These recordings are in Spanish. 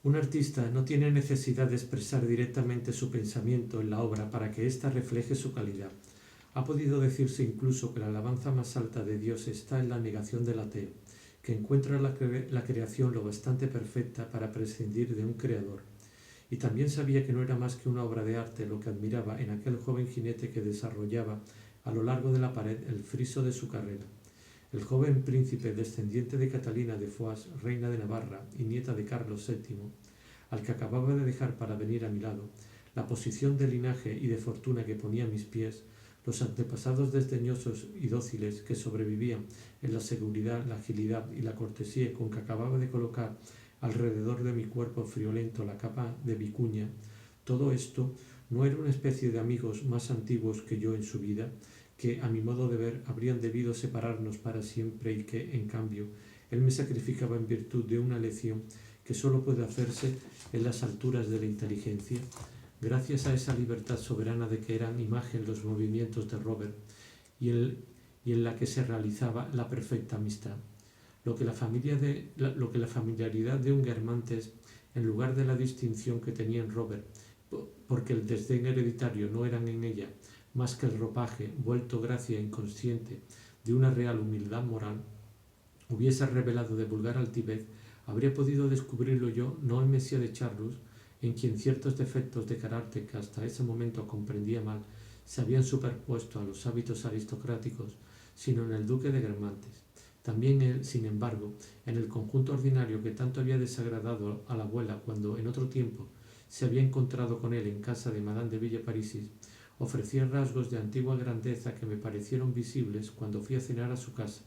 Un artista no tiene necesidad de expresar directamente su pensamiento en la obra para que ésta refleje su calidad. Ha podido decirse incluso que la alabanza más alta de Dios está en la negación del ateo, que encuentra la creación lo bastante perfecta para prescindir de un creador. Y también sabía que no era más que una obra de arte lo que admiraba en aquel joven jinete que desarrollaba a lo largo de la pared el friso de su carrera. El joven príncipe descendiente de Catalina de Foix, reina de Navarra y nieta de Carlos VII, al que acababa de dejar para venir a mi lado, la posición de linaje y de fortuna que ponía a mis pies, los antepasados desdeñosos y dóciles que sobrevivían en la seguridad, la agilidad y la cortesía con que acababa de colocar alrededor de mi cuerpo friolento la capa de vicuña, todo esto no era una especie de amigos más antiguos que yo en su vida, que, a mi modo de ver, habrían debido separarnos para siempre y que, en cambio, él me sacrificaba en virtud de una elección que sólo puede hacerse en las alturas de la inteligencia, gracias a esa libertad soberana de que eran imagen los movimientos de Robert y en la que se realizaba la perfecta amistad. Lo que la familiaridad de un Guermantes, en lugar de la distinción que tenía en Robert, porque el desdén hereditario no eran en ella más que el ropaje, vuelto gracia inconsciente de una real humildad moral, hubiese revelado de vulgar altivez, habría podido descubrirlo yo, no el Mesía de Charlus, en quien ciertos defectos de carácter que hasta ese momento comprendía mal se habían superpuesto a los hábitos aristocráticos, sino en el duque de Guermantes. También él, sin embargo, en el conjunto ordinario que tanto había desagradado a la abuela cuando en otro tiempo se había encontrado con él en casa de Madame de Villeparisis, ofrecía rasgos de antigua grandeza que me parecieron visibles cuando fui a cenar a su casa,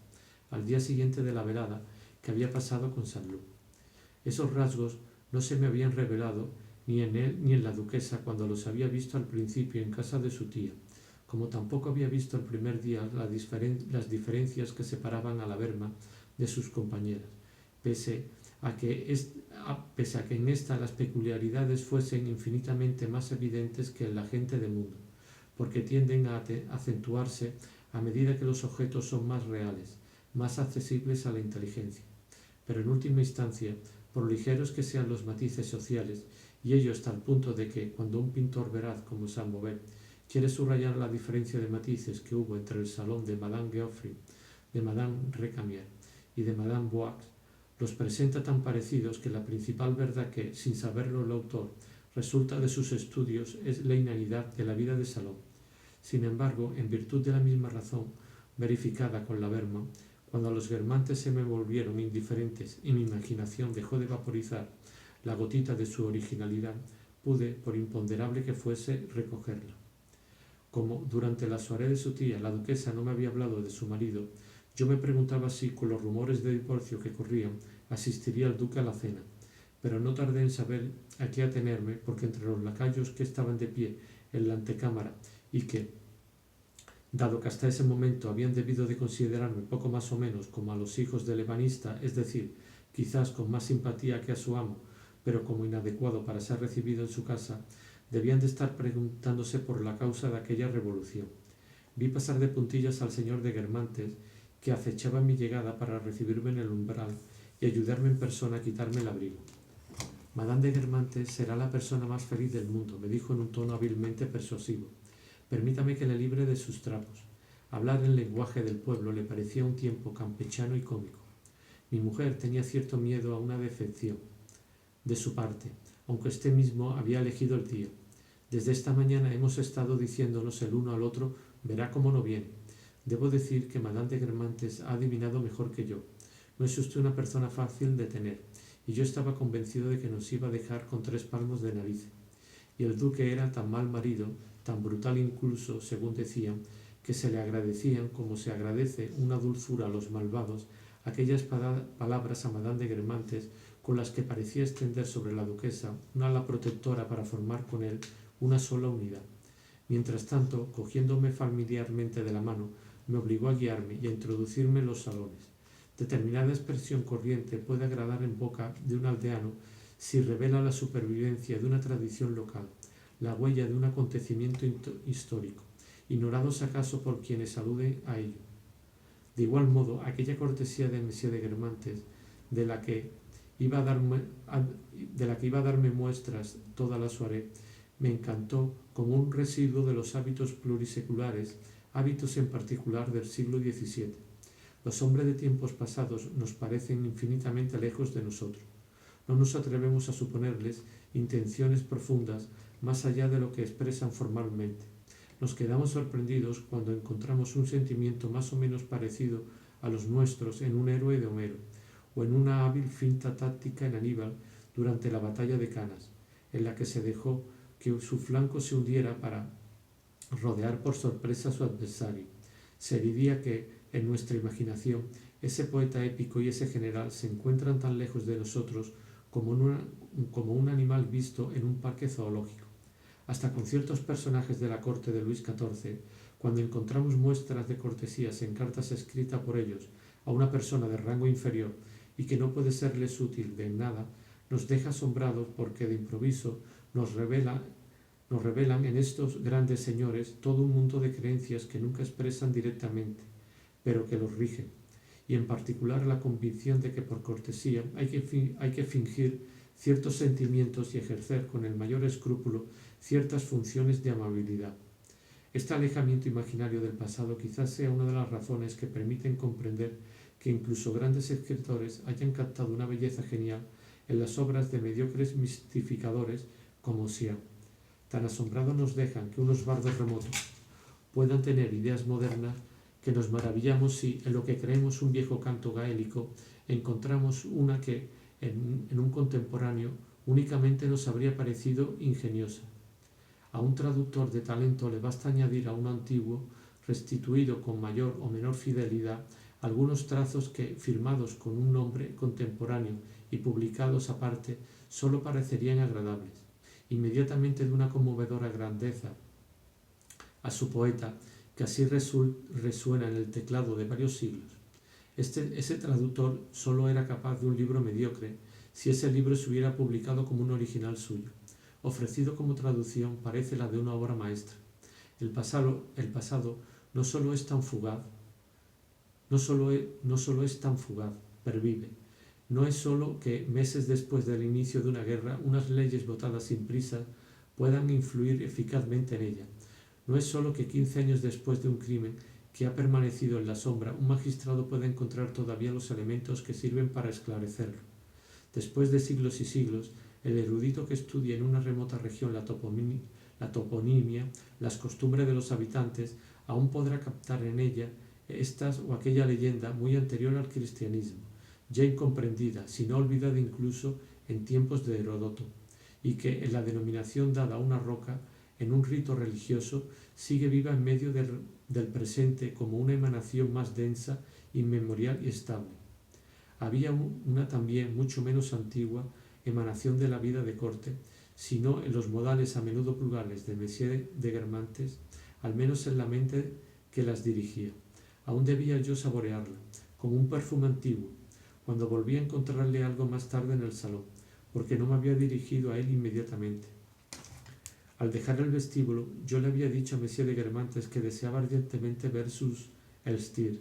al día siguiente de la velada que había pasado con Saint-Lô. Esos rasgos no se me habían revelado ni en él ni en la duquesa cuando los había visto al principio en casa de su tía, como tampoco había visto el primer día las diferencias que separaban a la Berma de sus compañeras, pese a que en esta las peculiaridades fuesen infinitamente más evidentes que en la gente de mundo, porque tienden a acentuarse a medida que los objetos son más reales, más accesibles a la inteligencia. Pero en última instancia, por ligeros que sean los matices sociales, y ello hasta el punto de que, cuando un pintor veraz como Saint Mauvais quiere subrayar la diferencia de matices que hubo entre el salón de Madame Geoffroy, de Madame Recamier y de Madame Boix, los presenta tan parecidos que la principal verdad que, sin saberlo el autor, resulta de sus estudios es la inanidad de la vida de salón. Sin embargo, en virtud de la misma razón verificada con la Berma, cuando los Guermantes se me volvieron indiferentes y mi imaginación dejó de vaporizar la gotita de su originalidad, pude, por imponderable que fuese, recogerla. Como durante la soirée de su tía la duquesa no me había hablado de su marido, yo me preguntaba si, con los rumores de divorcio que corrían, asistiría el duque a la cena, pero no tardé en saber a qué atenerme, porque entre los lacayos que estaban de pie en la antecámara y que, dado que hasta ese momento habían debido de considerarme poco más o menos como a los hijos del ebanista, es decir, quizás con más simpatía que a su amo, pero como inadecuado para ser recibido en su casa, debían de estar preguntándose por la causa de aquella revolución. Vi pasar de puntillas al señor de Guermantes, que acechaba mi llegada para recibirme en el umbral y ayudarme en persona a quitarme el abrigo. Madame de Guermantes será la persona más feliz del mundo, me dijo en un tono hábilmente persuasivo. Permítame que le libre de sus trapos. Hablar el lenguaje del pueblo le parecía un tiempo campechano y cómico. Mi mujer tenía cierto miedo a una decepción de su parte, aunque este mismo había elegido el día. Desde esta mañana hemos estado diciéndonos el uno al otro, verá cómo no viene. Debo decir que Madame de Guermantes ha adivinado mejor que yo. No es usted una persona fácil de tener, y yo estaba convencido de que nos iba a dejar con 3 palmos de nariz. Y el duque era tan mal marido, tan brutal incluso, según decían, que se le agradecían, como se agradece una dulzura a los malvados, aquellas palabras a Madame de Guermantes con las que parecía extender sobre la duquesa una ala protectora para formar con él una sola unidad. Mientras tanto, cogiéndome familiarmente de la mano, me obligó a guiarme y a introducirme en los salones. Determinada expresión corriente puede agradar en boca de un aldeano si revela la supervivencia de una tradición local, la huella de un acontecimiento histórico, ignorados acaso por quienes aluden a ello. De igual modo, aquella cortesía de Monsieur de Guermantes, de la que iba a darme muestras toda la soirée, me encantó como un residuo de los hábitos pluriseculares, hábitos en particular del siglo XVII. Los hombres de tiempos pasados nos parecen infinitamente lejos de nosotros. No nos atrevemos a suponerles intenciones profundas más allá de lo que expresan formalmente. Nos quedamos sorprendidos cuando encontramos un sentimiento más o menos parecido a los nuestros en un héroe de Homero, o en una hábil finta táctica en Aníbal durante la batalla de Canas, en la que se dejó que su flanco se hundiera para rodear por sorpresa a su adversario. Se diría que, en nuestra imaginación, ese poeta épico y ese general se encuentran tan lejos de nosotros como un animal visto en un parque zoológico. Hasta con ciertos personajes de la corte de Luis XIV, cuando encontramos muestras de cortesías en cartas escritas por ellos a una persona de rango inferior y que no puede serles útil de nada, nos deja asombrados porque de improviso nos revelan en estos grandes señores todo un mundo de creencias que nunca expresan directamente, pero que los rigen, y en particular la convicción de que por cortesía hay que fingir ciertos sentimientos y ejercer con el mayor escrúpulo ciertas funciones de amabilidad. Este alejamiento imaginario del pasado quizás sea una de las razones que permiten comprender que incluso grandes escritores hayan captado una belleza genial en las obras de mediocres mistificadores como Sia. Tan asombrados nos dejan que unos bardos remotos puedan tener ideas modernas que nos maravillamos si, en lo que creemos un viejo canto gaélico, encontramos una que, en un contemporáneo, únicamente nos habría parecido ingeniosa. A un traductor de talento le basta añadir a un antiguo, restituido con mayor o menor fidelidad, algunos trazos que, firmados con un nombre contemporáneo y publicados aparte, sólo parecerían agradables. Inmediatamente de una conmovedora grandeza a su poeta, que así resuena en el teclado de varios siglos. Ese traductor sólo era capaz de un libro mediocre si ese libro se hubiera publicado como un original suyo. Ofrecido como traducción parece la de una obra maestra. El pasado no solo es tan fugaz, pervive. No es sólo que meses después del inicio de una guerra unas leyes votadas sin prisa puedan influir eficazmente en ella. No es sólo que 15 años después de un crimen que ha permanecido en la sombra, un magistrado pueda encontrar todavía los elementos que sirven para esclarecerlo. Después de siglos y siglos, el erudito que estudia en una remota región la toponimia, las costumbres de los habitantes, aún podrá captar en ella esta o aquella leyenda muy anterior al cristianismo, ya incomprendida, si no olvidada incluso en tiempos de Heródoto, y que en la denominación dada a una roca, en un rito religioso, sigue viva en medio del presente como una emanación más densa, inmemorial y estable. Había una también mucho menos antigua emanación de la vida de corte, sino en los modales a menudo plurales de Messier de Guermantes, al menos en la mente que las dirigía. Aún debía yo saborearla, como un perfume antiguo, cuando volví a encontrarle algo más tarde en el salón, porque no me había dirigido a él inmediatamente. Al dejar el vestíbulo, yo le había dicho a Messier de Guermantes que deseaba ardientemente ver sus Elstirs.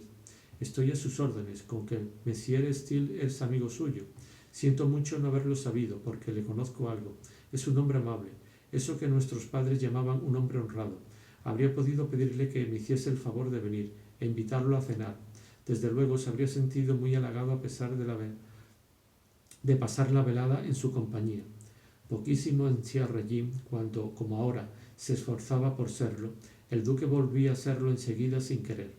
Estoy a sus órdenes, con que Messier Elstir es amigo suyo. Siento mucho no haberlo sabido, porque le conozco algo. Es un hombre amable, eso que nuestros padres llamaban un hombre honrado. Habría podido pedirle que me hiciese el favor de venir e invitarlo a cenar. Desde luego se habría sentido muy halagado a pesar de pasar la velada en su compañía. Poquísimo ancien régime cuando, como ahora, se esforzaba por serlo, el duque volvía a serlo enseguida sin querer.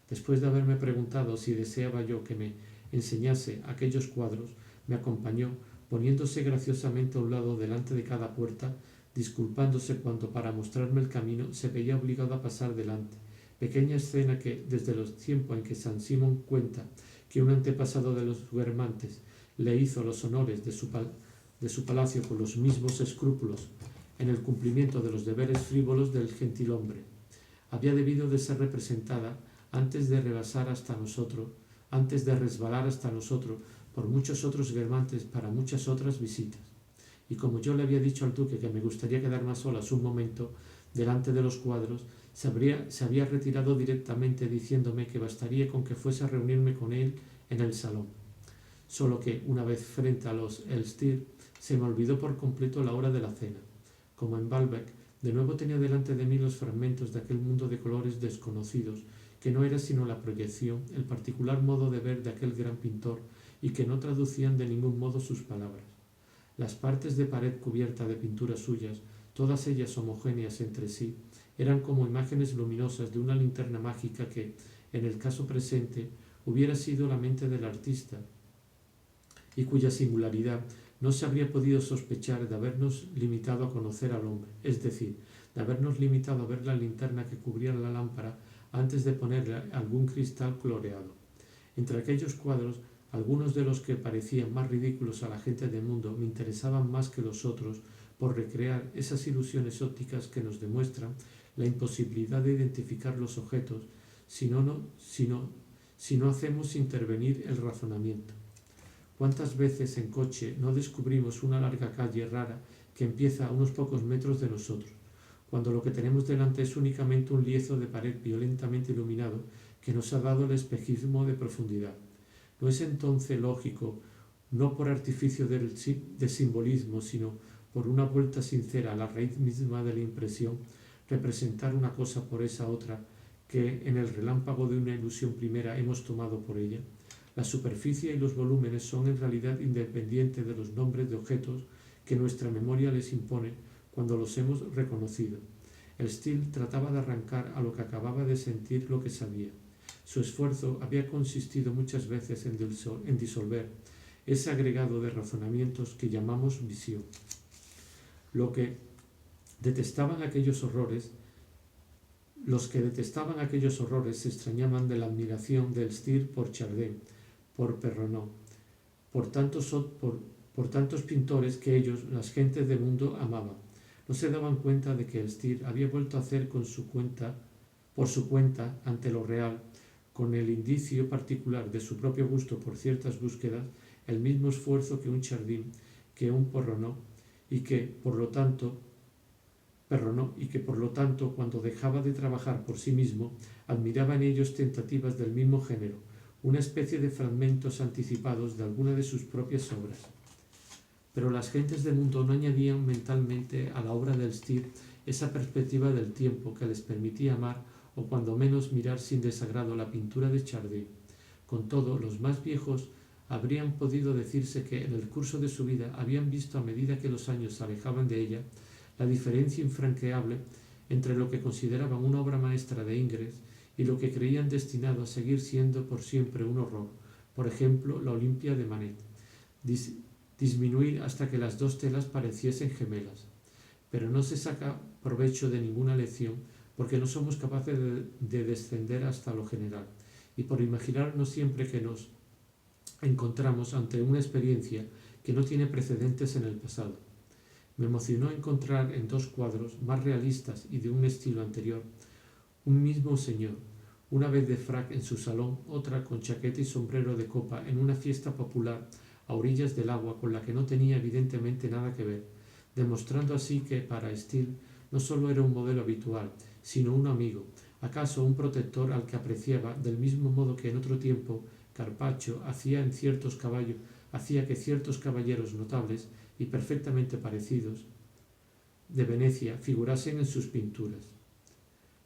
Después de haberme preguntado si deseaba yo que me enseñase aquellos cuadros, me acompañó, poniéndose graciosamente a un lado delante de cada puerta, disculpándose cuando para mostrarme el camino se veía obligado a pasar delante. Pequeña escena que, desde los tiempos en que San Simón cuenta que un antepasado de los Guermantes le hizo los honores de su palacio con los mismos escrúpulos en el cumplimiento de los deberes frívolos del gentilhombre, había debido de ser representada antes de resbalar hasta nosotros por muchos otros Guermantes para muchas otras visitas. Y como yo le había dicho al duque que me gustaría quedarme a solas un momento delante de los cuadros, se había retirado directamente diciéndome que bastaría con que fuese a reunirme con él en el salón. solo que, una vez frente a los Elstir, se me olvidó por completo la hora de la cena. Como en Baalbek, de nuevo tenía delante de mí los fragmentos de aquel mundo de colores desconocidos, que no era sino la proyección, el particular modo de ver de aquel gran pintor, y que no traducían de ningún modo sus palabras. Las partes de pared cubierta de pinturas suyas, todas ellas homogéneas entre sí, eran como imágenes luminosas de una linterna mágica que, en el caso presente, hubiera sido la mente del artista, y cuya singularidad no se habría podido sospechar de habernos limitado a conocer al hombre, es decir, de habernos limitado a ver la linterna que cubría la lámpara antes de ponerle algún cristal coloreado. Entre aquellos cuadros, algunos de los que parecían más ridículos a la gente del mundo me interesaban más que los otros por recrear esas ilusiones ópticas que nos demuestran la imposibilidad de identificar los objetos si no hacemos intervenir el razonamiento. ¿Cuántas veces en coche no descubrimos una larga calle rara que empieza a unos pocos metros de nosotros, cuando lo que tenemos delante es únicamente un lienzo de pared violentamente iluminado que nos ha dado el espejismo de profundidad? ¿No es entonces lógico, no por artificio de simbolismo, sino por una vuelta sincera a la raíz misma de la impresión, representar una cosa por esa otra que en el relámpago de una ilusión primera hemos tomado por ella? La superficie y los volúmenes son en realidad independientes de los nombres de objetos que nuestra memoria les impone cuando los hemos reconocido. El Still trataba de arrancar a lo que acababa de sentir lo que sabía. Su esfuerzo había consistido muchas veces en disolver ese agregado de razonamientos que llamamos visión. Los que detestaban aquellos horrores se extrañaban de la admiración del Still por Chardin, por Perronneau, por tantos pintores que ellos, las gentes del mundo, amaban. No se daban cuenta de que el Still había vuelto a hacer por su cuenta, ante lo real, con el indicio particular de su propio gusto por ciertas búsquedas, el mismo esfuerzo que un Chardin, que un Perronneau, y que, por lo tanto, cuando dejaba de trabajar por sí mismo, admiraba en ellos tentativas del mismo género, una especie de fragmentos anticipados de alguna de sus propias obras. Pero las gentes del mundo no añadían mentalmente a la obra del Still esa perspectiva del tiempo que les permitía amar o cuando menos mirar sin desagrado la pintura de Chardin. Con todo, los más viejos habrían podido decirse que en el curso de su vida habían visto, a medida que los años se alejaban de ella, la diferencia infranqueable entre lo que consideraban una obra maestra de Ingres y lo que creían destinado a seguir siendo por siempre un horror, por ejemplo, la Olimpia de Manet, disminuir hasta que las dos telas pareciesen gemelas. Pero no se saca provecho de ninguna lección porque no somos capaces de descender hasta lo general, y por imaginarnos siempre que nos encontramos ante una experiencia que no tiene precedentes en el pasado. Me emocionó encontrar en dos cuadros más realistas y de un estilo anterior un mismo señor, una vez de frac en su salón, otra con chaqueta y sombrero de copa en una fiesta popular a orillas del agua con la que no tenía evidentemente nada que ver, demostrando así que para Still no solo era un modelo habitual, sino un amigo, acaso un protector al que apreciaba, del mismo modo que en otro tiempo Carpaccio hacía que ciertos caballeros notables y perfectamente parecidos de Venecia figurasen en sus pinturas.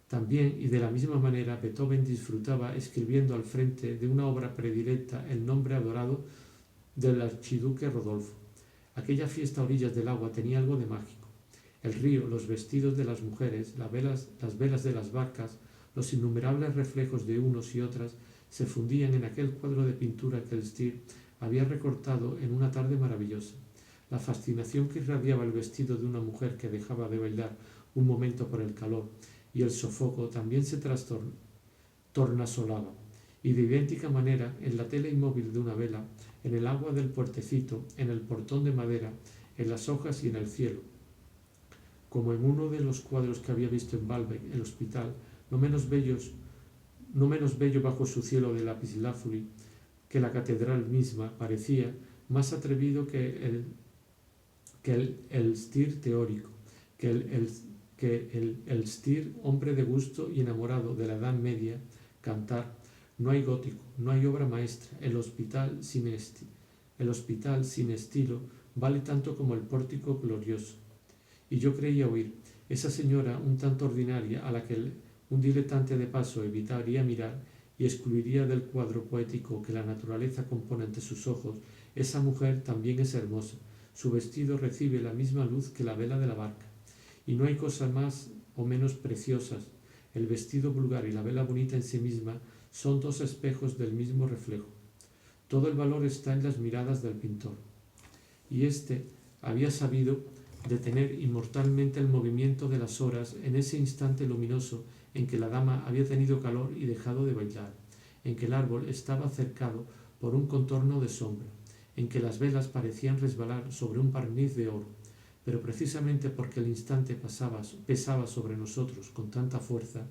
También, y de la misma manera, Beethoven disfrutaba escribiendo al frente de una obra predilecta el nombre adorado del archiduque Rodolfo. Aquella fiesta a orillas del agua tenía algo de mágico. El río, los vestidos de las mujeres, las velas de las barcas, los innumerables reflejos de unos y otras se fundían en aquel cuadro de pintura que el Still había recortado en una tarde maravillosa. La fascinación que irradiaba el vestido de una mujer que dejaba de bailar un momento por el calor y el sofoco también se tornasolaba, y de idéntica manera en la tela inmóvil de una vela, en el agua del puertecito, en el portón de madera, en las hojas y en el cielo. Como en uno de los cuadros que había visto en Baalbek, el hospital, no menos bello bajo su cielo de lapislázuli que la catedral misma, parecía más atrevido que el Still teórico, que el Still hombre de gusto y enamorado de la Edad Media, cantar. No hay gótico, no hay obra maestra, el hospital sin El hospital sin estilo vale tanto como el pórtico glorioso. Y yo creía oír, esa señora un tanto ordinaria a la que un diletante de paso evitaría mirar y excluiría del cuadro poético que la naturaleza compone ante sus ojos, esa mujer también es hermosa. Su vestido recibe la misma luz que la vela de la barca. Y no hay cosas más o menos preciosas. El vestido vulgar y la vela bonita en sí misma son dos espejos del mismo reflejo. Todo el valor está en las miradas del pintor. Y éste había sabido detener inmortalmente el movimiento de las horas en ese instante luminoso en que la dama había tenido calor y dejado de bailar, en que el árbol estaba cercado por un contorno de sombra, en que las velas parecían resbalar sobre un barniz de oro. Pero precisamente porque el instante pesaba sobre nosotros con tanta fuerza,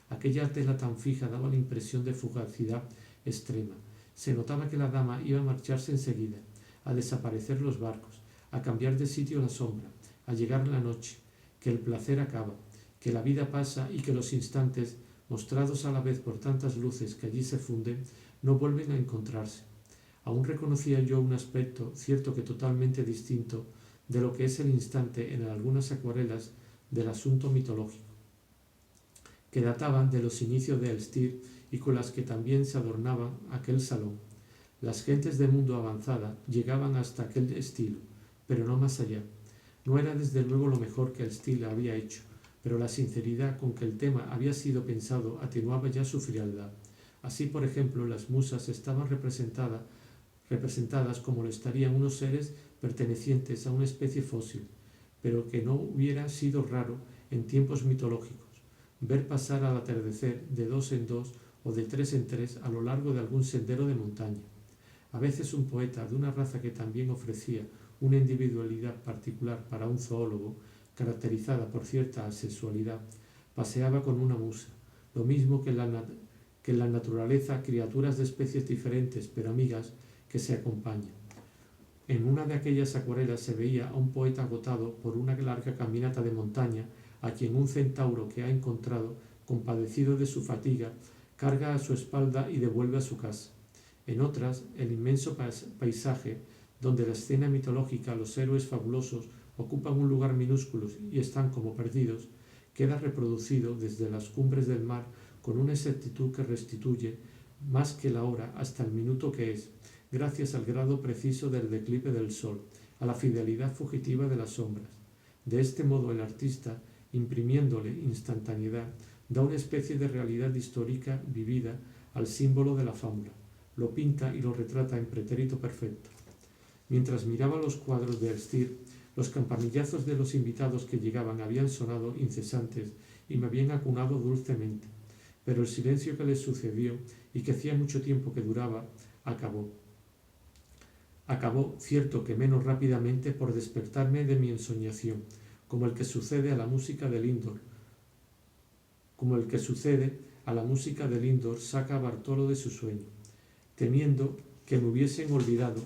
aquella tela tan fija daba la impresión de fugacidad extrema. Se notaba que la dama iba a marcharse enseguida, a desaparecer los barcos, a cambiar de sitio la sombra, a llegar la noche, que el placer acaba, que la vida pasa y que los instantes, mostrados a la vez por tantas luces que allí se funden, no vuelven a encontrarse. Aún reconocía yo un aspecto, cierto que totalmente distinto, de lo que es el instante en algunas acuarelas del asunto mitológico, que databan de los inicios de Elstir y con las que también se adornaba aquel salón. Las gentes de mundo avanzada llegaban hasta aquel estilo, pero no más allá. No era desde luego lo mejor que Elstir había hecho, pero la sinceridad con que el tema había sido pensado atenuaba ya su frialdad. Así, por ejemplo, las musas estaban representadas como lo estarían unos seres pertenecientes a una especie fósil, pero que no hubiera sido raro en tiempos mitológicos ver pasar al atardecer de dos en dos o de tres en tres a lo largo de algún sendero de montaña. A veces un poeta de una raza que también ofrecía una individualidad particular para un zoólogo, caracterizada por cierta asexualidad, paseaba con una musa, lo mismo que en la naturaleza criaturas de especies diferentes pero amigas que se acompañan. En una de aquellas acuarelas se veía a un poeta agotado por una larga caminata de montaña, a quien un centauro que ha encontrado, compadecido de su fatiga, carga a su espalda y devuelve a su casa. En otras, el inmenso paisaje, donde la escena mitológica, los héroes fabulosos ocupan un lugar minúsculo y están como perdidos, queda reproducido desde las cumbres del mar con una exactitud que restituye, más que la hora, hasta el minuto que es, gracias al grado preciso del declive del sol, a la fidelidad fugitiva de las sombras. De este modo el artista, imprimiéndole instantaneidad, da una especie de realidad histórica vivida al símbolo de la fábula, lo pinta y lo retrata en pretérito perfecto. Mientras miraba los cuadros de Elstir, los campanillazos de los invitados que llegaban habían sonado incesantes y me habían acunado dulcemente, pero el silencio que les sucedió y que hacía mucho tiempo que duraba, acabó. Acabó, cierto que menos rápidamente, por despertarme de mi ensoñación, como el que sucede a la música de Lindor. Saca a Bartolo de su sueño. Temiendo que me hubiesen olvidado,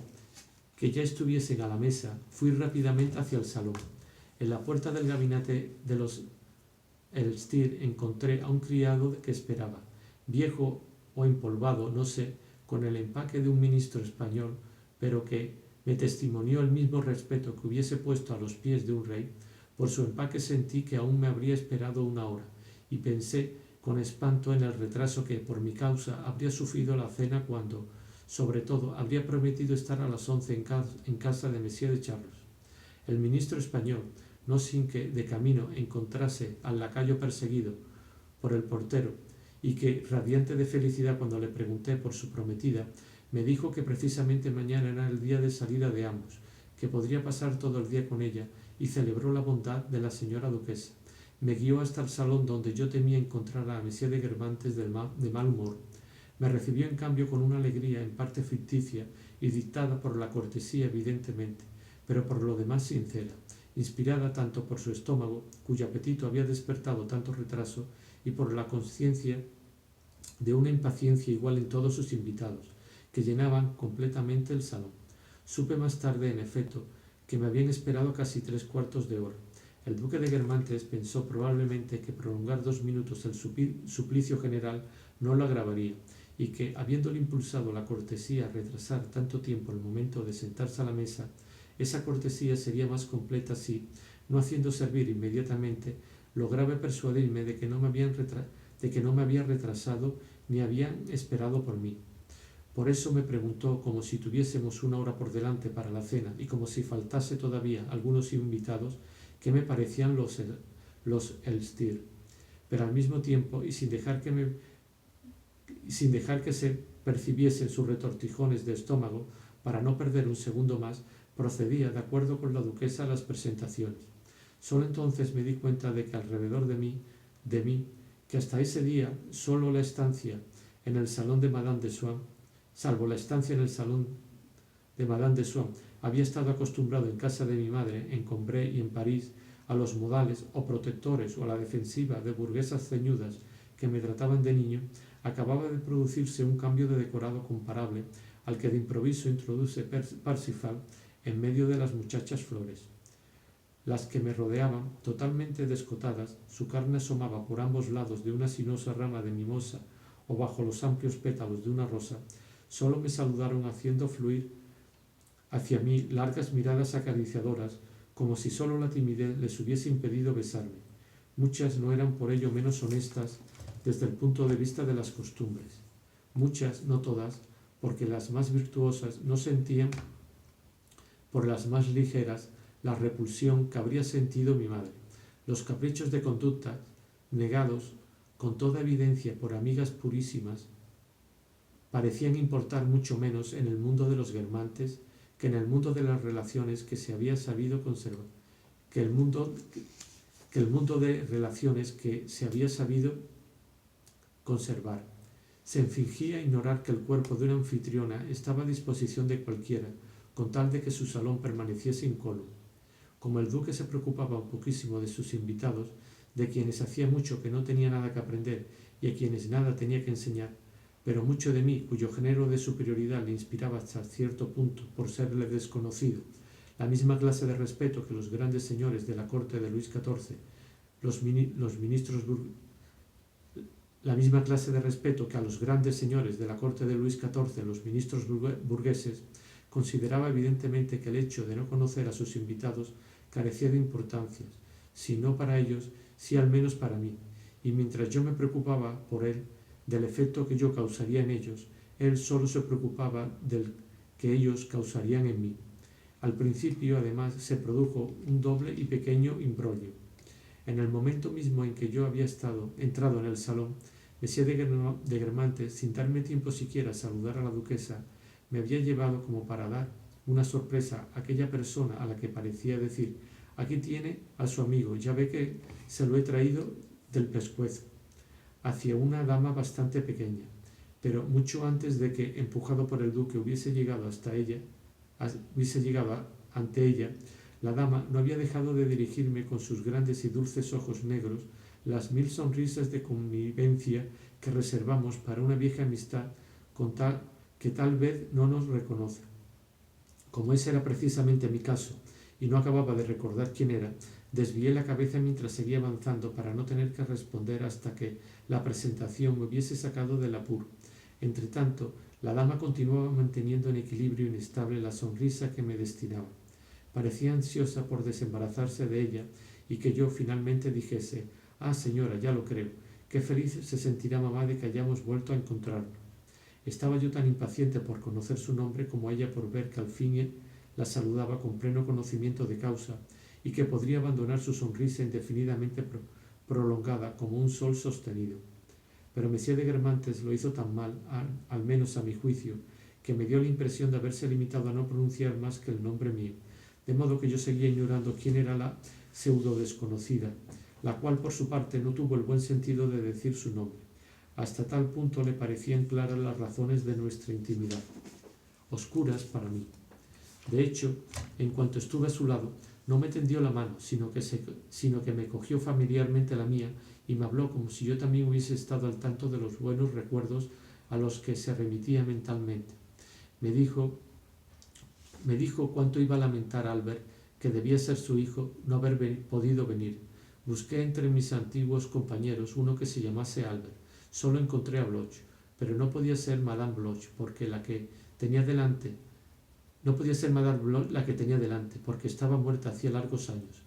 que ya estuviesen a la mesa, fui rápidamente hacia el salón. En la puerta del gabinete de los Elstir encontré a un criado que esperaba, viejo o empolvado, no sé, con el empaque de un ministro español, pero que me testimonió el mismo respeto que hubiese puesto a los pies de un rey. Por su empaque sentí que aún me habría esperado una hora, y pensé con espanto en el retraso que por mi causa habría sufrido la cena cuando, sobre todo, habría prometido estar a las 11 en casa de Monsieur de Charlos. El ministro español, no sin que de camino encontrase al lacayo perseguido por el portero, y que, radiante de felicidad cuando le pregunté por su prometida, me dijo que precisamente mañana era el día de salida de ambos, que podría pasar todo el día con ella, y celebró la bondad de la señora duquesa. Me guió hasta el salón donde yo temía encontrar a Monsieur de Guermantes de mal humor. Me recibió en cambio con una alegría en parte ficticia y dictada por la cortesía evidentemente, pero por lo demás sincera, inspirada tanto por su estómago, cuyo apetito había despertado tanto retraso, y por la conciencia de una impaciencia igual en todos sus invitados, que llenaban completamente el salón. Supe más tarde, en efecto, que me habían esperado casi 3/4 de hora. El duque de Guermantes pensó probablemente que prolongar 2 minutos el suplicio general no lo agravaría, y que, habiéndole impulsado la cortesía a retrasar tanto tiempo el momento de sentarse a la mesa, esa cortesía sería más completa si, no haciendo servir inmediatamente, lograba persuadirme de que no me había retrasado ni habían esperado por mí. Por eso me preguntó, como si tuviésemos una hora por delante para la cena y como si faltase todavía algunos invitados, qué me parecían los Elstir. Pero al mismo tiempo, y sin dejar que se percibiesen sus retortijones de estómago, para no perder un segundo más, procedía, de acuerdo con la duquesa, a las presentaciones. Solo entonces me di cuenta de que alrededor de mí, que hasta ese día solo la estancia en el salón de Madame de Swann, salvo la estancia en el salón de Madame de Swann, había estado acostumbrado en casa de mi madre, en Combray y en París, a los modales o protectores o a la defensiva de burguesas ceñudas que me trataban de niño, acababa de producirse un cambio de decorado comparable al que de improviso introduce Parsifal en medio de las muchachas flores. Las que me rodeaban, totalmente descotadas, su carne asomaba por ambos lados de una sinuosa rama de mimosa o bajo los amplios pétalos de una rosa, solo me saludaron haciendo fluir hacia mí largas miradas acariciadoras, como si solo la timidez les hubiese impedido besarme. Muchas no eran por ello menos honestas desde el punto de vista de las costumbres. Muchas, no todas, porque las más virtuosas no sentían por las más ligeras la repulsión que habría sentido mi madre. Los caprichos de conducta, negados con toda evidencia por amigas purísimas, parecían importar mucho menos en el mundo de los guermantes que en el mundo de las relaciones que se había sabido conservar, que el mundo de relaciones que se había sabido conservar. Se fingía ignorar que el cuerpo de una anfitriona estaba a disposición de cualquiera, con tal de que su salón permaneciese incólume. Como el duque se preocupaba un poquísimo de sus invitados, de quienes hacía mucho que no tenía nada que aprender y a quienes nada tenía que enseñar, pero mucho de mí, cuyo género de superioridad le inspiraba hasta cierto punto por serle desconocido, la misma clase de respeto que los grandes señores de la corte de Luis XIV, la misma clase de respeto que a los grandes señores de la corte de Luis XIV, los ministros burgueses, consideraba evidentemente que el hecho de no conocer a sus invitados carecía de importancia, si no para ellos, sí al menos para mí, y mientras yo me preocupaba por él, del efecto que yo causaría en ellos, él solo se preocupaba del que ellos causarían en mí. Al principio, además, se produjo un doble y pequeño imbroglio. En el momento mismo en que yo había entrado en el salón, Monsieur de Guermantes, sin darme tiempo siquiera a saludar a la duquesa, me había llevado como para dar una sorpresa a aquella persona a la que parecía decir: «Aquí tiene a su amigo, ya ve que se lo he traído del pescuezo», hacia una dama bastante pequeña. Pero mucho antes de que, empujado por el duque, hubiese llegado ante ella, la dama no había dejado de dirigirme con sus grandes y dulces ojos negros las 1000 sonrisas de connivencia que reservamos para una vieja amistad que tal vez no nos reconoce. Como ese era precisamente mi caso, y no acababa de recordar quién era, desvié la cabeza mientras seguía avanzando para no tener que responder hasta que la presentación me hubiese sacado del apuro. Entretanto, la dama continuaba manteniendo en equilibrio inestable la sonrisa que me destinaba. Parecía ansiosa por desembarazarse de ella y que yo finalmente dijese: «Ah, señora, ya lo creo. Qué feliz se sentirá mamá de que hayamos vuelto a encontrarnos». Estaba yo tan impaciente por conocer su nombre como ella por ver que al fin la saludaba con pleno conocimiento de causa y que podría abandonar su sonrisa indefinidamente prolongada como un sol sostenido. Pero Monsieur de Guermantes lo hizo tan mal, al menos a mi juicio, que me dio la impresión de haberse limitado a no pronunciar más que el nombre mío, de modo que yo seguía ignorando quién era la pseudo desconocida, la cual por su parte no tuvo el buen sentido de decir su nombre. Hasta tal punto le parecían claras las razones de nuestra intimidad, oscuras para mí. De hecho, en cuanto estuve a su lado, no me tendió la mano, sino que me cogió familiarmente la mía y me habló como si yo también hubiese estado al tanto de los buenos recuerdos a los que se remitía mentalmente. Me dijo cuánto iba a lamentar Albert, que debía ser su hijo, no haber podido venir. Busqué entre mis antiguos compañeros uno que se llamase Albert. Solo encontré a Bloch. pero no podía ser Madame Bloch, porque la que tenía delante, no podía ser Madame Bloch la que tenía delante, porque estaba muerta hacía largos años.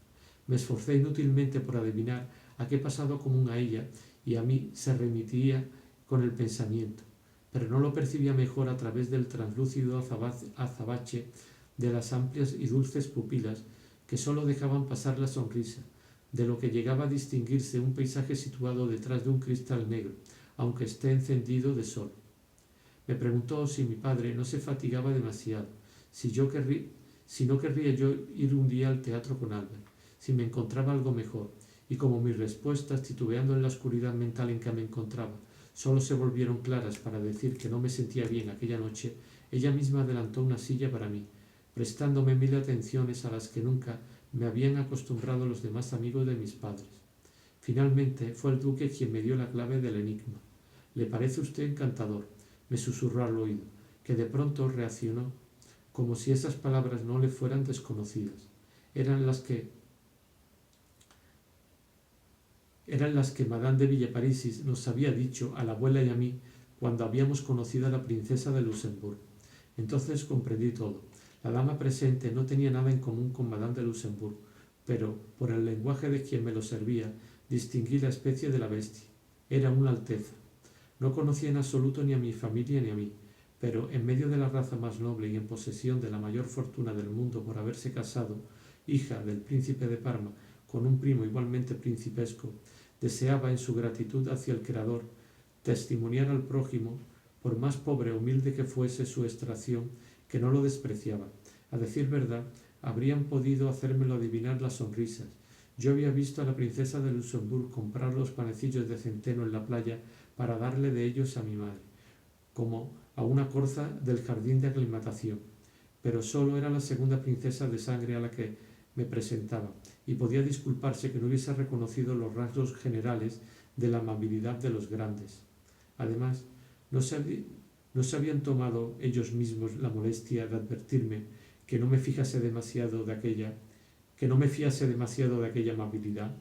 Me esforcé inútilmente por adivinar a qué pasado común a ella y a mí se remitía con el pensamiento, pero no lo percibía mejor a través del translúcido azabache de las amplias y dulces pupilas que sólo dejaban pasar la sonrisa, de lo que llegaba a distinguirse un paisaje situado detrás de un cristal negro, aunque esté encendido de sol. Me preguntó si mi padre no se fatigaba demasiado, si no querría yo ir un día al teatro con Albert, si me encontraba algo mejor, y como mis respuestas, titubeando en la oscuridad mental en que me encontraba, solo se volvieron claras para decir que no me sentía bien aquella noche, ella misma adelantó una silla para mí, prestándome 1000 atenciones a las que nunca me habían acostumbrado los demás amigos de mis padres. Finalmente fue el duque quien me dio la clave del enigma. «Le parece usted encantador», me susurró al oído, que de pronto reaccionó, como si esas palabras no le fueran desconocidas. Eran las que Madame de Villeparisis nos había dicho a la abuela y a mí cuando habíamos conocido a la princesa de Luxemburgo. Entonces comprendí todo. La dama presente no tenía nada en común con Madame de Luxemburgo, pero por el lenguaje de quien me lo servía distinguí la especie de la bestia. Era una alteza. No conocía en absoluto ni a mi familia ni a mí, pero en medio de la raza más noble y en posesión de la mayor fortuna del mundo por haberse casado, hija del príncipe de Parma, con un primo igualmente principesco, deseaba en su gratitud hacia el Creador testimoniar al prójimo, por más pobre o humilde que fuese su extracción, que no lo despreciaba. A decir verdad, habrían podido hacérmelo adivinar las sonrisas. Yo había visto a la princesa de Luxemburgo comprar los panecillos de centeno en la playa para darle de ellos a mi madre, como a una corza del jardín de aclimatación, pero solo era la segunda princesa de sangre a la que me presentaba, y podía disculparse que no hubiese reconocido los rasgos generales de la amabilidad de los grandes. Además, no se habían tomado ellos mismos la molestia de advertirme que no me fiase demasiado de aquella amabilidad,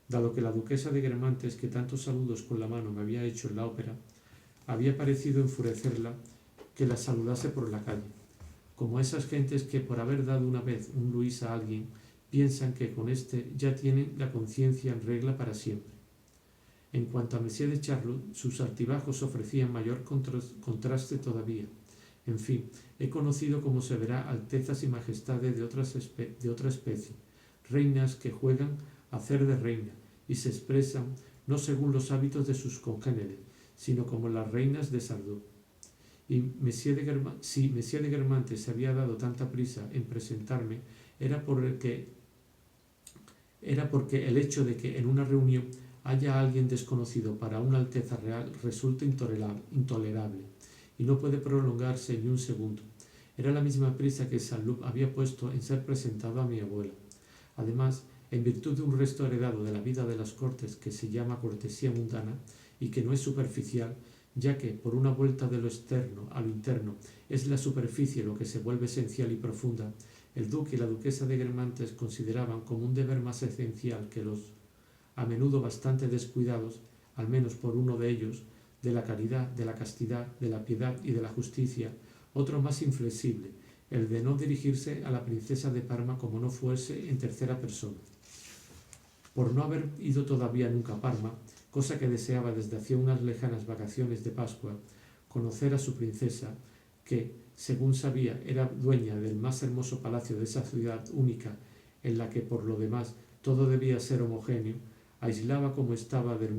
dado que la duquesa de Guermantes, que tantos saludos con la mano me había hecho en la ópera, había parecido enfurecerla que la saludase por la calle, como esas gentes que por haber dado una vez un Luis a alguien piensan que con éste ya tienen la conciencia en regla para siempre. En cuanto a Monsieur de Charlus, sus altibajos ofrecían mayor contraste todavía. En fin, he conocido, como se verá, altezas y majestades de otra especie, reinas que juegan a hacer de reina y se expresan no según los hábitos de sus congéneres, sino como las reinas de Sardou. Y si Monsieur de Guermantes se había dado tanta prisa en presentarme, era porque el hecho de que en una reunión haya alguien desconocido para una alteza real resulta intolerable y no puede prolongarse ni un segundo. Era la misma prisa que Saint-Loup había puesto en ser presentado a mi abuela. Además, en virtud de un resto heredado de la vida de las cortes que se llama cortesía mundana y que no es superficial, ya que por una vuelta de lo externo a lo interno es la superficie lo que se vuelve esencial y profunda, el duque y la duquesa de Guermantes consideraban como un deber más esencial que los, a menudo bastante descuidados, al menos por uno de ellos, de la caridad, de la castidad, de la piedad y de la justicia, otro más inflexible, el de no dirigirse a la princesa de Parma como no fuese en tercera persona. Por no haber ido todavía nunca a Parma, cosa que deseaba desde hacía unas lejanas vacaciones de Pascua, conocer a su princesa, que, según sabía, era dueña del más hermoso palacio de esa ciudad única, en la que por lo demás todo debía ser homogéneo, aislaba como estaba del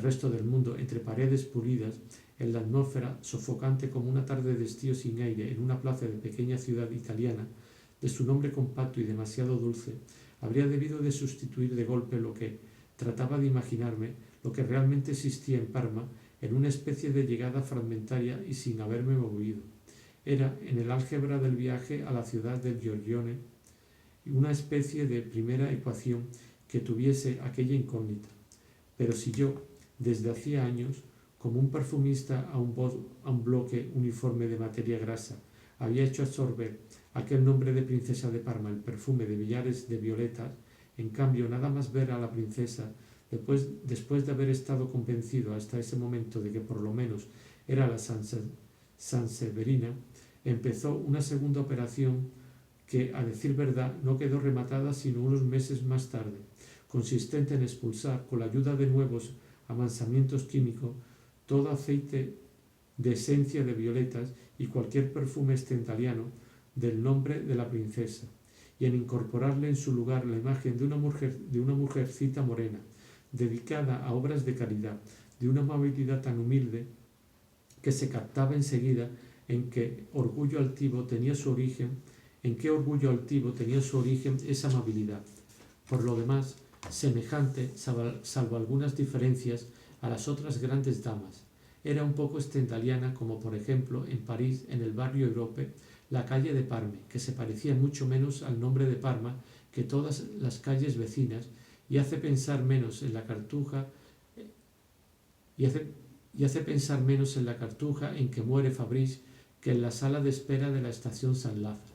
resto del mundo entre paredes pulidas, en la atmósfera sofocante como una tarde de estío sin aire en una plaza de pequeña ciudad italiana, de su nombre compacto y demasiado dulce, habría debido de sustituir de golpe lo que trataba de imaginarme, lo que realmente existía en Parma, en una especie de llegada fragmentaria y sin haberme movido. Era, en el álgebra del viaje a la ciudad de Giorgione, una especie de primera ecuación que tuviese aquella incógnita. Pero si yo, desde hacía años, como un perfumista a un bloque uniforme de materia grasa, había hecho absorber aquel nombre de princesa de Parma el perfume de millares de violetas, en cambio nada más ver a la princesa Después de haber estado convencido hasta ese momento de que por lo menos era la Sanseverina, empezó una segunda operación que, a decir verdad, no quedó rematada sino unos meses más tarde, consistente en expulsar, con la ayuda de nuevos amansamientos químicos, todo aceite de esencia de violetas y cualquier perfume estendaliano del nombre de la princesa, y en incorporarle en su lugar la imagen de una mujercita morena, dedicada a obras de caridad, de una amabilidad tan humilde que se captaba enseguida en qué orgullo altivo tenía su origen esa amabilidad. Por lo demás, semejante, salvo algunas diferencias, a las otras grandes damas. Era un poco stendhaliana, como por ejemplo en París, en el barrio Europe, la calle de Parme, que se parecía mucho menos al nombre de Parma que todas las calles vecinas, y hace pensar menos en la cartuja en que muere Fabrice que en la sala de espera de la estación San Lázaro.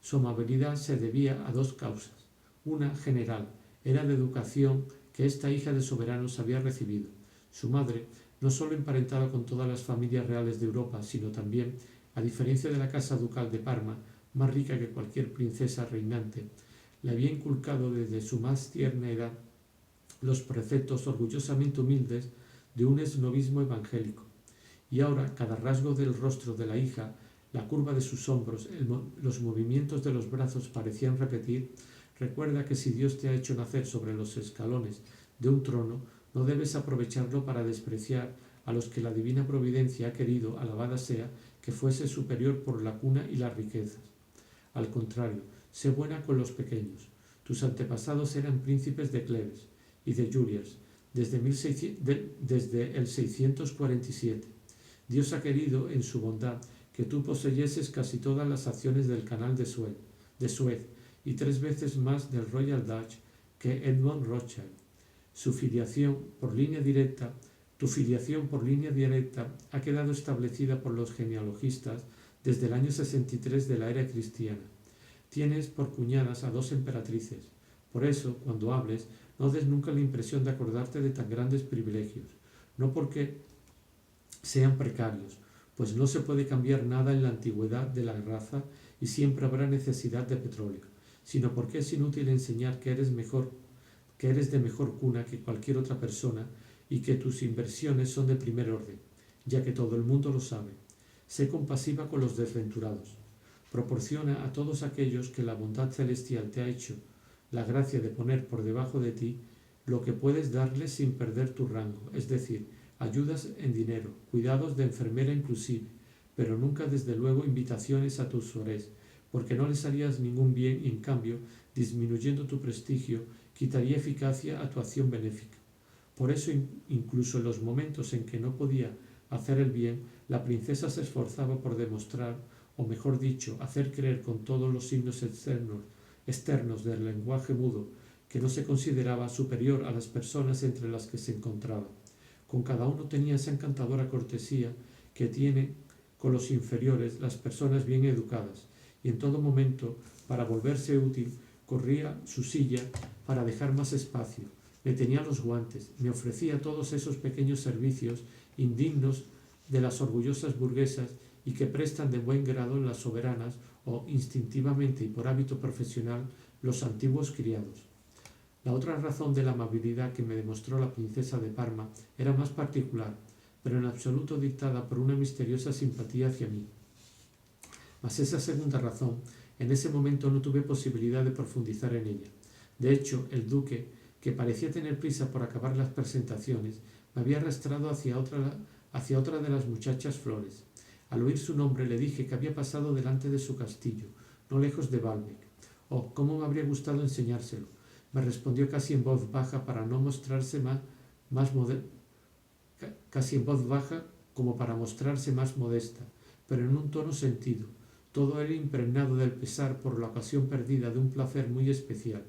Su amabilidad se debía a dos causas. Una, general, era de educación que esta hija de soberanos había recibido. Su madre, no solo emparentada con todas las familias reales de Europa, sino también, a diferencia de la casa ducal de Parma, más rica que cualquier princesa reinante, le había inculcado desde su más tierna edad los preceptos orgullosamente humildes de un esnovismo evangélico. Y ahora cada rasgo del rostro de la hija, la curva de sus hombros, los movimientos de los brazos parecían repetir: recuerda que si Dios te ha hecho nacer sobre los escalones de un trono, no debes aprovecharlo para despreciar a los que la divina providencia ha querido, alabada sea, que fuese superior por la cuna y las riquezas. Al contrario, sé buena con los pequeños. Tus antepasados eran príncipes de Cleves y de Juliers desde el 647. Dios ha querido, en su bondad, que tú poseyeses casi todas las acciones del canal de Suez y 3 veces más del Royal Dutch que Edmond Rothschild. Tu filiación por línea directa ha quedado establecida por los genealogistas desde el año 63 de la era cristiana. Tienes por cuñadas a 2 emperatrices. Por eso, cuando hables, no des nunca la impresión de acordarte de tan grandes privilegios, no porque sean precarios, pues no se puede cambiar nada en la antigüedad de la raza y siempre habrá necesidad de petróleo, sino porque es inútil enseñar que eres de mejor cuna que cualquier otra persona y que tus inversiones son de primer orden, ya que todo el mundo lo sabe. Sé compasiva con los desventurados. Proporciona a todos aquellos que la bondad celestial te ha hecho la gracia de poner por debajo de ti lo que puedes darles sin perder tu rango, es decir, ayudas en dinero, cuidados de enfermera inclusive, pero nunca desde luego invitaciones a tus sores, porque no les harías ningún bien y en cambio, disminuyendo tu prestigio, quitaría eficacia a tu acción benéfica. Por eso, incluso en los momentos en que no podía hacer el bien, la princesa se esforzaba por demostrar, o mejor dicho, hacer creer con todos los signos externos del lenguaje mudo, que no se consideraba superior a las personas entre las que se encontraba. Con cada uno tenía esa encantadora cortesía que tiene con los inferiores las personas bien educadas, y en todo momento, para volverse útil, corría su silla para dejar más espacio, me tenía los guantes, me ofrecía todos esos pequeños servicios indignos de las orgullosas burguesas y que prestan de buen grado las soberanas o instintivamente y por hábito profesional los antiguos criados. La otra razón de la amabilidad que me demostró la princesa de Parma era más particular, pero en absoluto dictada por una misteriosa simpatía hacia mí. Mas esa segunda razón, en ese momento no tuve posibilidad de profundizar en ella. De hecho, el duque, que parecía tener prisa por acabar las presentaciones, me había arrastrado hacia otra de las muchachas Flores. Al oír su nombre le dije que había pasado delante de su castillo, no lejos de Baalbek. Oh, cómo me habría gustado enseñárselo. Me respondió casi en voz baja para no mostrarse casi en voz baja como para mostrarse más modesta, pero en un tono sentido. Todo era impregnado del pesar por la ocasión perdida de un placer muy especial,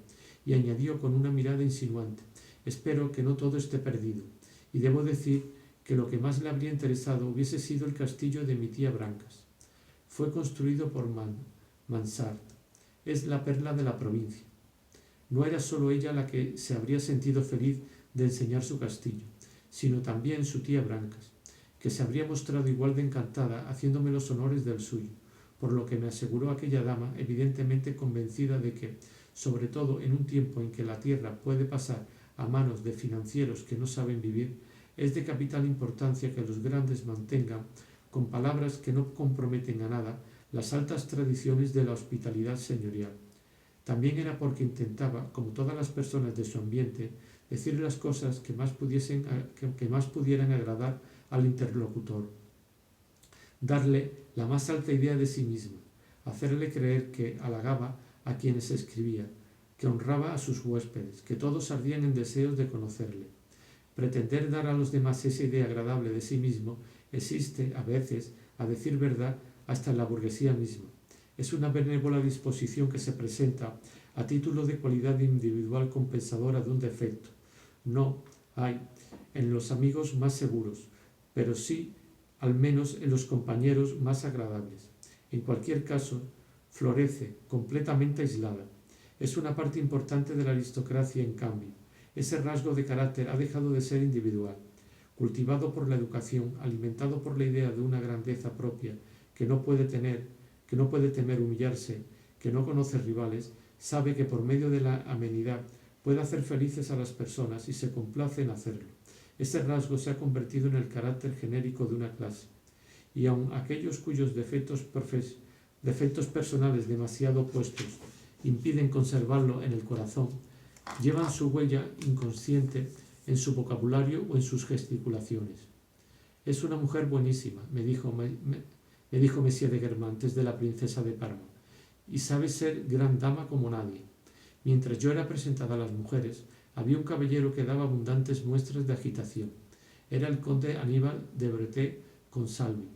y añadió con una mirada insinuante: espero que no todo esté perdido, y debo decir que lo que más le habría interesado hubiese sido el castillo de mi tía Brancas. Fue construido por Mansart. Es la perla de la provincia. No era solo ella la que se habría sentido feliz de enseñar su castillo, sino también su tía Brancas, que se habría mostrado igual de encantada haciéndome los honores del suyo, por lo que me aseguró aquella dama, evidentemente convencida de que, sobre todo en un tiempo en que la tierra puede pasar a manos de financieros que no saben vivir, es de capital importancia que los grandes mantengan, con palabras que no comprometen a nada, las altas tradiciones de la hospitalidad señorial. También era porque intentaba, como todas las personas de su ambiente, decir las cosas que más pudieran agradar al interlocutor, darle la más alta idea de sí misma, hacerle creer que halagaba a quienes escribía, que honraba a sus huéspedes, que todos ardían en deseos de conocerle. Pretender dar a los demás esa idea agradable de sí mismo existe, a veces, a decir verdad, hasta en la burguesía misma. Es una benévola disposición que se presenta a título de cualidad individual compensadora de un defecto. No hay en los amigos más seguros, pero sí, al menos, en los compañeros más agradables. En cualquier caso, florece completamente aislada. Es una parte importante de la aristocracia, en cambio. Ese rasgo de carácter ha dejado de ser individual. Cultivado por la educación, alimentado por la idea de una grandeza propia que no puede temer humillarse, que no conoce rivales, sabe que por medio de la amenidad puede hacer felices a las personas y se complace en hacerlo. Ese rasgo se ha convertido en el carácter genérico de una clase. Y aun aquellos cuyos defectos personales demasiado opuestos impiden conservarlo en el corazón, llevan su huella inconsciente en su vocabulario o en sus gesticulaciones. Es una mujer buenísima, me dijo Monsieur de Guermantes de la princesa de Parma, y sabe ser gran dama como nadie. Mientras yo era presentada a las mujeres, había un caballero que daba abundantes muestras de agitación. Era el conde Aníbal de Breté-Consalvi.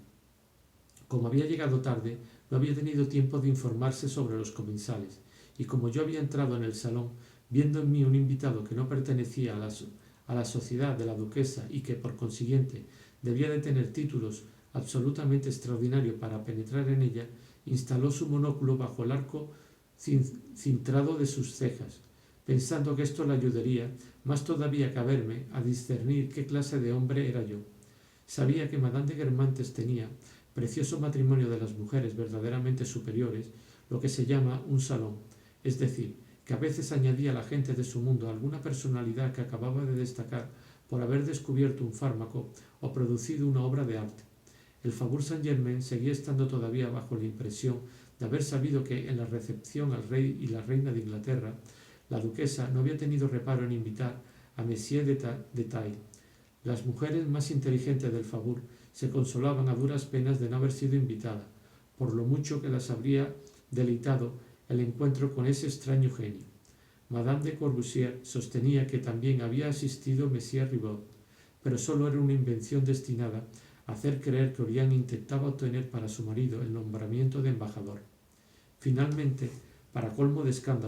Como había llegado tarde, no había tenido tiempo de informarse sobre los comensales, y como yo había entrado en el salón, viendo en mí un invitado que no pertenecía a la sociedad de la duquesa y que, por consiguiente, debía de tener títulos absolutamente extraordinarios para penetrar en ella, instaló su monóculo bajo el arco cintrado de sus cejas, pensando que esto le ayudaría más todavía que a verme a discernir qué clase de hombre era yo. Sabía que Madame de Guermantes tenía, precioso matrimonio de las mujeres verdaderamente superiores, lo que se llama un salón, es decir, que a veces añadía a la gente de su mundo alguna personalidad que acababa de destacar por haber descubierto un fármaco o producido una obra de arte. El Faubourg Saint-Germain seguía estando todavía bajo la impresión de haber sabido que en la recepción al rey y la reina de Inglaterra, la duquesa no había tenido reparo en invitar a Monsieur de Taille. Las mujeres más inteligentes del Faubourg se consolaban a duras penas de no haber sido invitada, por lo mucho que las habría deleitado el encuentro con ese extraño genio. Madame de Courvoisier sostenía que también había asistido Monsieur Ribot, pero solo era una invención destinada a hacer creer que Orián intentaba obtener para su marido el nombramiento de embajador. Finalmente, para colmo de escándalo,